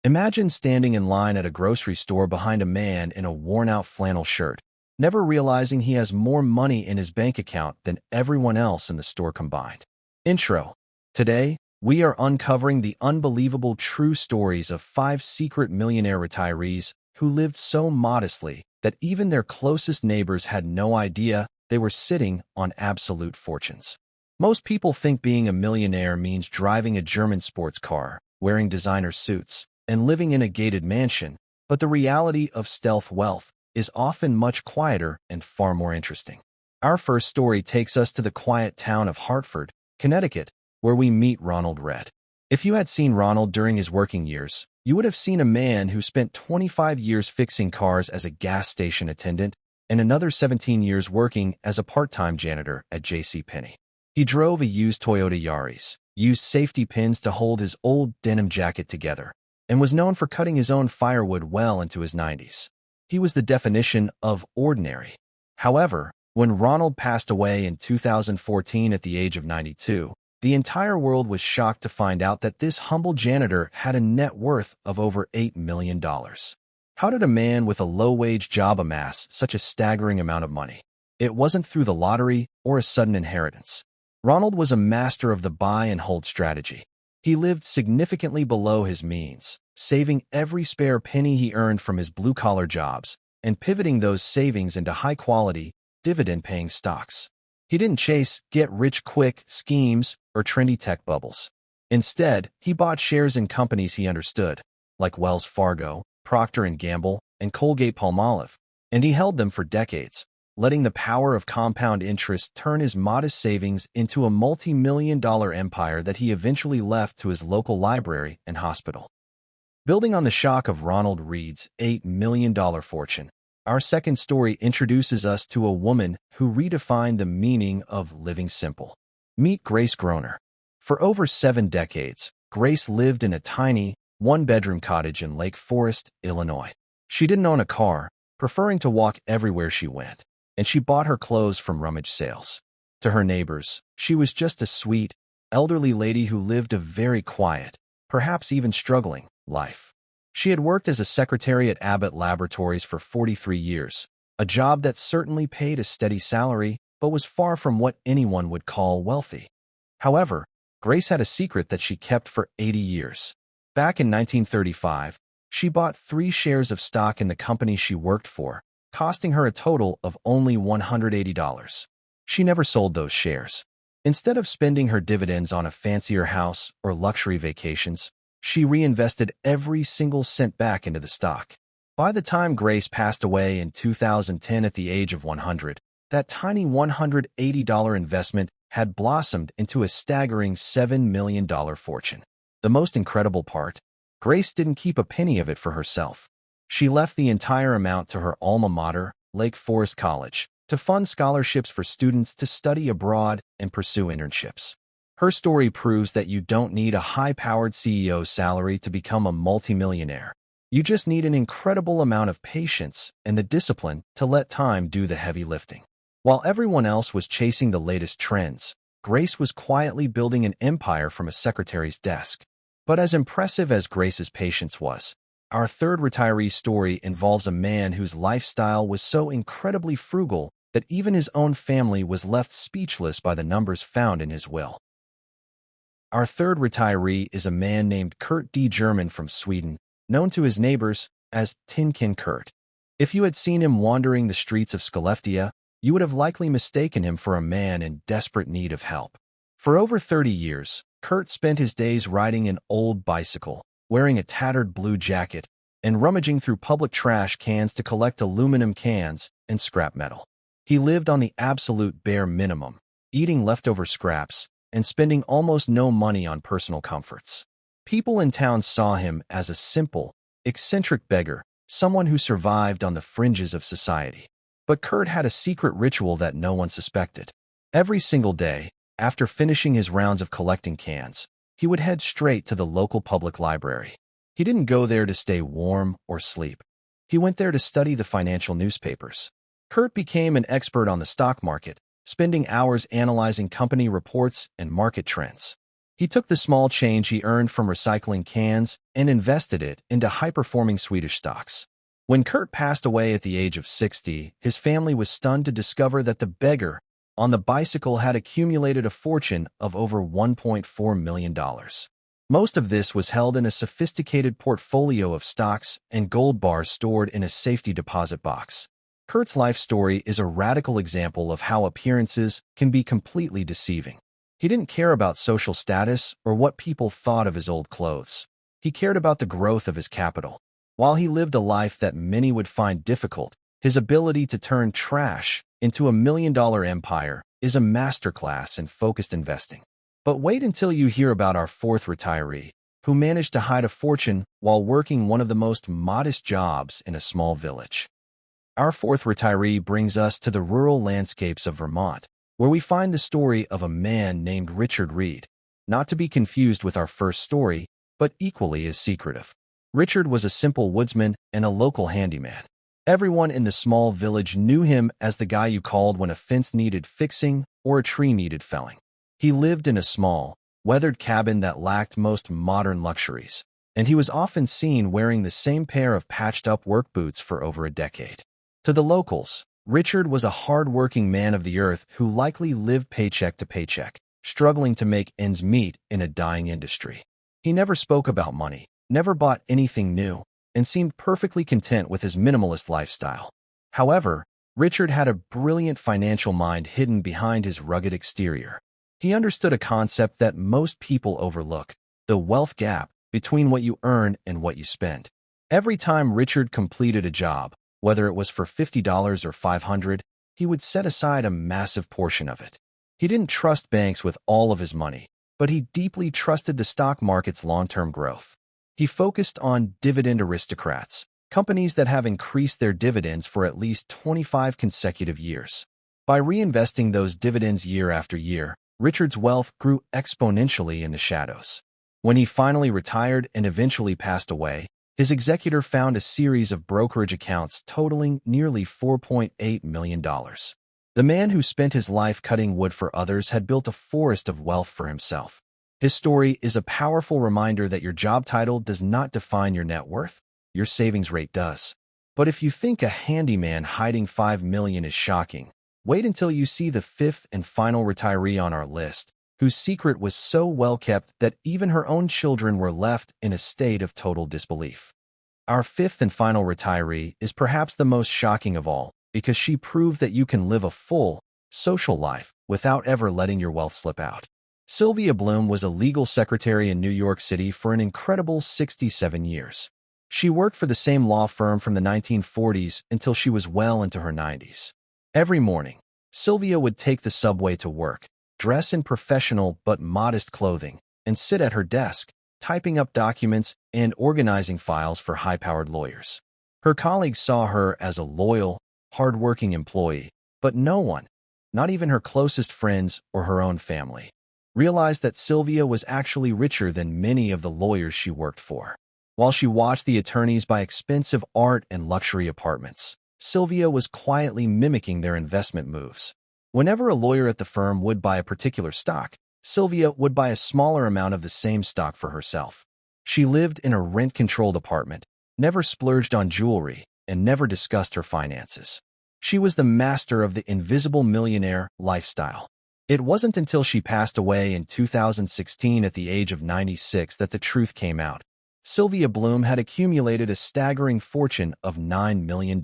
Imagine standing in line at a grocery store behind a man in a worn-out flannel shirt, never realizing he has more money in his bank account than everyone else in the store combined. Intro. Today, we are uncovering the unbelievable true stories of 5 secret millionaire retirees who lived so modestly that even their closest neighbors had no idea they were sitting on absolute fortunes. Most people think being a millionaire means driving a German sports car, wearing designer suits, and living in a gated mansion, but the reality of stealth wealth is often much quieter and far more interesting. Our first story takes us to the quiet town of Hartford, Connecticut, where we meet Ronald Red. If you had seen Ronald during his working years, you would have seen a man who spent 25 years fixing cars as a gas station attendant and another 17 years working as a part-time janitor at JCPenney. He drove a used Toyota Yaris, used safety pins to hold his old denim jacket together, and was known for cutting his own firewood well into his 90s. He was the definition of ordinary. However, when Ronald passed away in 2014 at the age of 92, the entire world was shocked to find out that this humble janitor had a net worth of over $8 million. How did a man with a low-wage job amass such a staggering amount of money? It wasn't through the lottery or a sudden inheritance. Ronald was a master of the buy and hold strategy. He lived significantly below his means, saving every spare penny he earned from his blue-collar jobs and pivoting those savings into high-quality, dividend-paying stocks. He didn't chase get-rich-quick schemes or trendy tech bubbles. Instead, he bought shares in companies he understood, like Wells Fargo, Procter & Gamble, and Colgate-Palmolive, and he held them for decades, letting the power of compound interest turn his modest savings into a multi-million-dollar empire that he eventually left to his local library and hospital. Building on the shock of Ronald Reed's $8 million fortune, our second story introduces us to a woman who redefined the meaning of living simple. Meet Grace Groner. For over 7 decades, Grace lived in a tiny, one-bedroom cottage in Lake Forest, Illinois. She didn't own a car, preferring to walk everywhere she went, and she bought her clothes from rummage sales. To her neighbors, she was just a sweet, elderly lady who lived a very quiet, perhaps even struggling, life. She had worked as a secretary at Abbott Laboratories for 43 years, a job that certainly paid a steady salary but was far from what anyone would call wealthy. However, Grace had a secret that she kept for 80 years. Back in 1935, she bought 3 shares of stock in the company she worked for, costing her a total of only $180. She never sold those shares. Instead of spending her dividends on a fancier house or luxury vacations, she reinvested every single cent back into the stock. By the time Grace passed away in 2010 at the age of 100, that tiny $180 investment had blossomed into a staggering $7 million fortune. The most incredible part, Grace didn't keep a penny of it for herself. She left the entire amount to her alma mater, Lake Forest College, to fund scholarships for students to study abroad and pursue internships. Her story proves that you don't need a high-powered CEO salary to become a multimillionaire. You just need an incredible amount of patience and the discipline to let time do the heavy lifting. While everyone else was chasing the latest trends, Grace was quietly building an empire from a secretary's desk. But as impressive as Grace's patience was, our third retiree story involves a man whose lifestyle was so incredibly frugal that even his own family was left speechless by the numbers found in his will. Our third retiree is a man named Curt D. German from Sweden, known to his neighbors as Tin Can Curt. If you had seen him wandering the streets of Skellefteå, you would have likely mistaken him for a man in desperate need of help. For over 30 years, Curt spent his days riding an old bicycle, wearing a tattered blue jacket, and rummaging through public trash cans to collect aluminum cans and scrap metal. He lived on the absolute bare minimum, eating leftover scraps and spending almost no money on personal comforts. People in town saw him as a simple, eccentric beggar, someone who survived on the fringes of society. But Curt had a secret ritual that no one suspected. Every single day, after finishing his rounds of collecting cans, he would head straight to the local public library. He didn't go there to stay warm or sleep. He went there to study the financial newspapers. Curt became an expert on the stock market, spending hours analyzing company reports and market trends. He took the small change he earned from recycling cans and invested it into high-performing Swedish stocks. When Curt passed away at the age of 60, his family was stunned to discover that the beggar on the bicycle had accumulated a fortune of over $1.4 million. Most of this was held in a sophisticated portfolio of stocks and gold bars stored in a safety deposit box. Curt's life story is a radical example of how appearances can be completely deceiving. He didn't care about social status or what people thought of his old clothes. He cared about the growth of his capital. While he lived a life that many would find difficult, his ability to turn trash into a million-dollar empire is a masterclass in focused investing. But wait until you hear about our fourth retiree, who managed to hide a fortune while working one of the most modest jobs in a small village. Our fourth retiree brings us to the rural landscapes of Vermont, where we find the story of a man named Richard Reed, not to be confused with our first story, but equally as secretive. Richard was a simple woodsman and a local handyman. Everyone in the small village knew him as the guy you called when a fence needed fixing or a tree needed felling. He lived in a small, weathered cabin that lacked most modern luxuries, and he was often seen wearing the same pair of patched-up work boots for over a decade. To the locals, Richard was a hard-working man of the earth who likely lived paycheck to paycheck, struggling to make ends meet in a dying industry. He never spoke about money, never bought anything new, and seemed perfectly content with his minimalist lifestyle. However, Richard had a brilliant financial mind hidden behind his rugged exterior. He understood a concept that most people overlook: the wealth gap between what you earn and what you spend. Every time Richard completed a job, whether it was for $50 or $500, he would set aside a massive portion of it. He didn't trust banks with all of his money, but he deeply trusted the stock market's long-term growth. He focused on dividend aristocrats, companies that have increased their dividends for at least 25 consecutive years. By reinvesting those dividends year after year, Richard's wealth grew exponentially in the shadows. When he finally retired and eventually passed away, his executor found a series of brokerage accounts totaling nearly $4.8 million. The man who spent his life cutting wood for others had built a forest of wealth for himself. His story is a powerful reminder that your job title does not define your net worth, your savings rate does. But if you think a handyman hiding $5 million is shocking, wait until you see the fifth and final retiree on our list, whose secret was so well kept that even her own children were left in a state of total disbelief. Our fifth and final retiree is perhaps the most shocking of all, because she proved that you can live a full, social life without ever letting your wealth slip out. Sylvia Bloom was a legal secretary in New York City for an incredible 67 years. She worked for the same law firm from the 1940s until she was well into her 90s. Every morning, Sylvia would take the subway to work, dress in professional but modest clothing, and sit at her desk, typing up documents and organizing files for high-powered lawyers. Her colleagues saw her as a loyal, hard-working employee, but no one, not even her closest friends or her own family, realized that Sylvia was actually richer than many of the lawyers she worked for. While she watched the attorneys buy expensive art and luxury apartments, Sylvia was quietly mimicking their investment moves. Whenever a lawyer at the firm would buy a particular stock, Sylvia would buy a smaller amount of the same stock for herself. She lived in a rent-controlled apartment, never splurged on jewelry, and never discussed her finances. She was the master of the invisible millionaire lifestyle. It wasn't until she passed away in 2016 at the age of 96 that the truth came out. Sylvia Bloom had accumulated a staggering fortune of $9 million.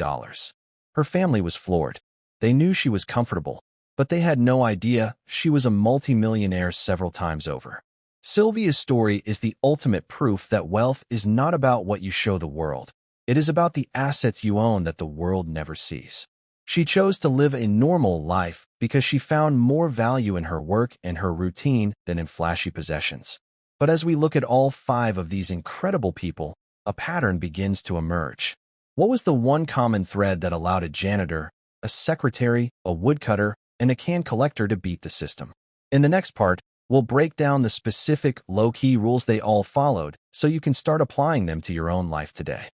Her family was floored. They knew she was comfortable, but they had no idea she was a multi-millionaire several times over. Sylvia's story is the ultimate proof that wealth is not about what you show the world. It is about the assets you own that the world never sees. She chose to live a normal life because she found more value in her work and her routine than in flashy possessions. But as we look at all five of these incredible people, a pattern begins to emerge. What was the one common thread that allowed a janitor, a secretary, a woodcutter, and a can collector to beat the system? In the next part, we'll break down the specific, low-key rules they all followed so you can start applying them to your own life today.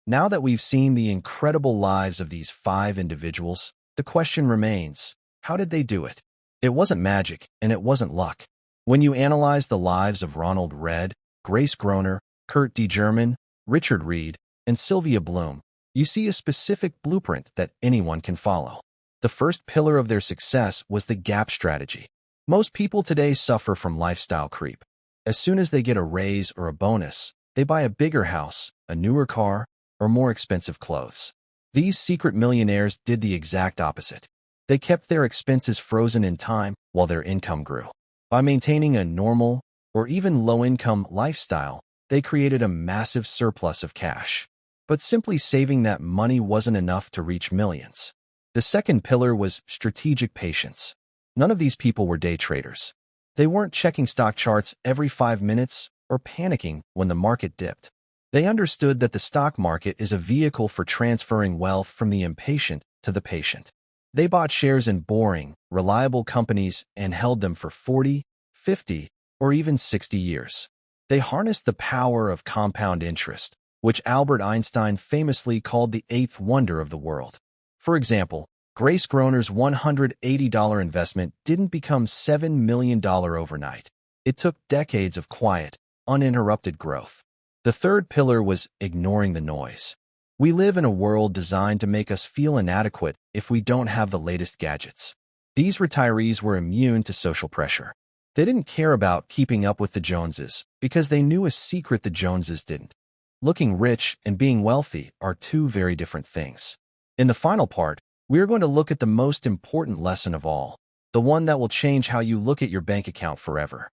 Now that we've seen the incredible lives of these five individuals, the question remains, how did they do it? It wasn't magic, and it wasn't luck. When you analyze the lives of Ronald Read, Grace Groner, Curt German, Richard Reed, and Sylvia Bloom, you see a specific blueprint that anyone can follow. The first pillar of their success was the gap strategy. Most people today suffer from lifestyle creep. As soon as they get a raise or a bonus, they buy a bigger house, a newer car, or more expensive clothes. These secret millionaires did the exact opposite. They kept their expenses frozen in time while their income grew. By maintaining a normal or even low-income lifestyle, they created a massive surplus of cash. But simply saving that money wasn't enough to reach millions. The second pillar was strategic patience. None of these people were day traders. They weren't checking stock charts every 5 minutes or panicking when the market dipped. They understood that the stock market is a vehicle for transferring wealth from the impatient to the patient. They bought shares in boring, reliable companies and held them for 40, 50, or even 60 years. They harnessed the power of compound interest, which Albert Einstein famously called the eighth wonder of the world. For example, Grace Groner's $180 investment didn't become $7 million overnight. It took decades of quiet, uninterrupted growth. The third pillar was ignoring the noise. We live in a world designed to make us feel inadequate if we don't have the latest gadgets. These retirees were immune to social pressure. They didn't care about keeping up with the Joneses because they knew a secret the Joneses didn't. Looking rich and being wealthy are two very different things. In the final part, we are going to look at the most important lesson of all, the one that will change how you look at your bank account forever.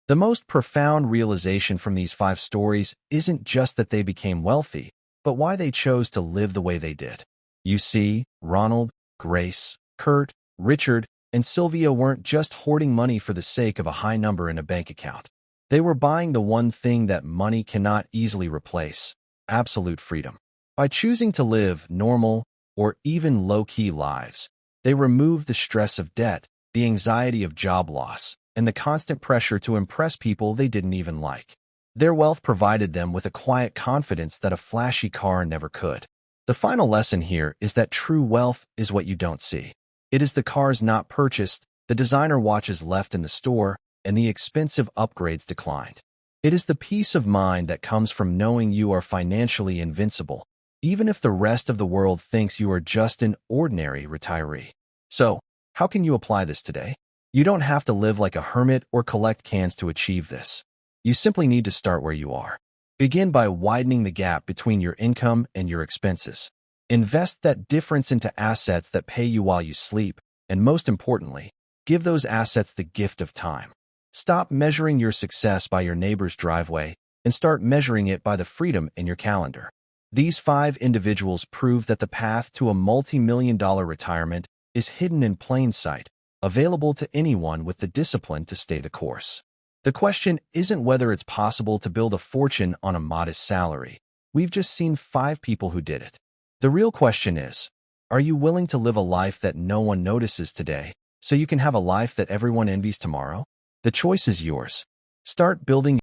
The most profound realization from these 5 stories isn't just that they became wealthy, but why they chose to live the way they did. You see, Ronald, Grace, Curt, Richard, and Sylvia weren't just hoarding money for the sake of a high number in a bank account. They were buying the one thing that money cannot easily replace: absolute freedom. By choosing to live normal or even low-key lives, they removed the stress of debt, the anxiety of job loss, and the constant pressure to impress people they didn't even like. Their wealth provided them with a quiet confidence that a flashy car never could. The final lesson here is that true wealth is what you don't see. It is the cars not purchased, the designer watches left in the store, and the expensive upgrades declined. It is the peace of mind that comes from knowing you are financially invincible, even if the rest of the world thinks you are just an ordinary retiree. So, how can you apply this today? You don't have to live like a hermit or collect cans to achieve this. You simply need to start where you are. Begin by widening the gap between your income and your expenses. Invest that difference into assets that pay you while you sleep, and most importantly, give those assets the gift of time. Stop measuring your success by your neighbor's driveway and start measuring it by the freedom in your calendar. These 5 individuals prove that the path to a multi-million-dollar retirement is hidden in plain sight, available to anyone with the discipline to stay the course. The question isn't whether it's possible to build a fortune on a modest salary. We've just seen 5 people who did it. The real question is, are you willing to live a life that no one notices today so you can have a life that everyone envies tomorrow? The choice is yours. Start building